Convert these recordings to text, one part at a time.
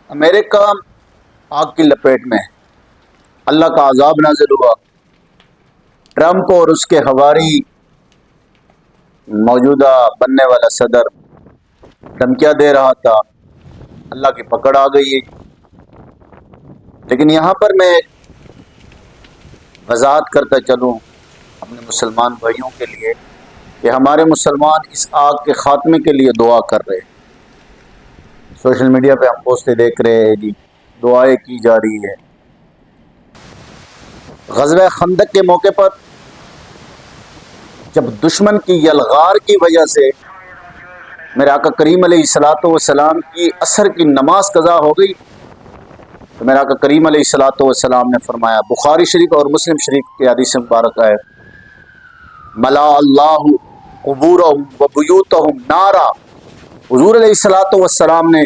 امریکہ آگ کی لپیٹ میں ہے۔ اللہ کا عذاب نازل ہوا۔ ٹرمپ اور اس کے حواری موجودہ بننے والا صدر دھمکیاں دے رہا تھا، اللہ کی پکڑ آ گئی ہے۔ لیکن یہاں پر میں وضاحت کرتا چلوں اپنے مسلمان بھائیوں کے لیے کہ ہمارے مسلمان اس آگ کے خاتمے کے لیے دعا کر رہے ہیں۔ سوشل میڈیا پہ ہم پوسٹیں دیکھ رہے ہیں جی، دعائیں کی جا رہی ہے۔ غزوہ خندق کے موقع پر جب دشمن کی یلغار کی وجہ سے میرے آقا کریم علیہ السلام کی عصر کی نماز قضا ہو گئی، تو میرے آقا کریم علیہ السلام نے فرمایا، بخاری شریف اور مسلم شریف کی حدیث مبارک ہے، ملا اللہ قبورہم و بیوتہم نارا۔ حضور علیہ السلام نے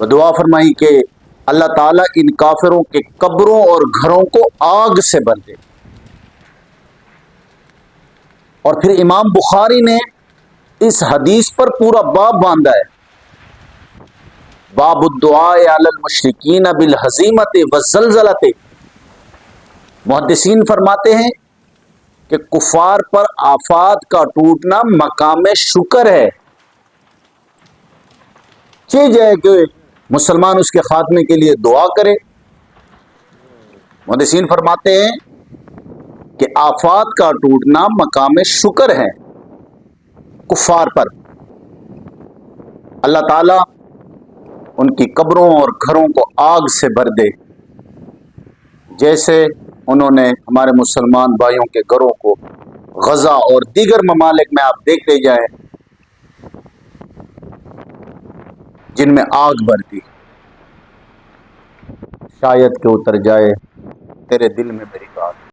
دعا فرمائی کہ اللہ تعالیٰ ان کافروں کے قبروں اور گھروں کو آگ سے بھر دے۔ اور پھر امام بخاری نے اس حدیث پر پورا باب باندھا ہے، باب الدعاء علی المشرکین بالہزیمۃ والزلزلۃ۔ محدثین فرماتے ہیں کہ کفار پر آفات کا ٹوٹنا مقام شکر ہے، چیز ہے کہ مسلمان اس کے خاتمے کے لیے دعا کرے۔ محدثین فرماتے ہیں کہ آفات کا ٹوٹنا مقام شکر ہے کفار پر، اللہ تعالیٰ ان کی قبروں اور گھروں کو آگ سے بھر دے، جیسے انہوں نے ہمارے مسلمان بھائیوں کے گھروں کو غزہ اور دیگر ممالک میں آپ دیکھتے جائیں جن میں آگ بھرتی۔ شاید کہ اتر جائے تیرے دل میں میری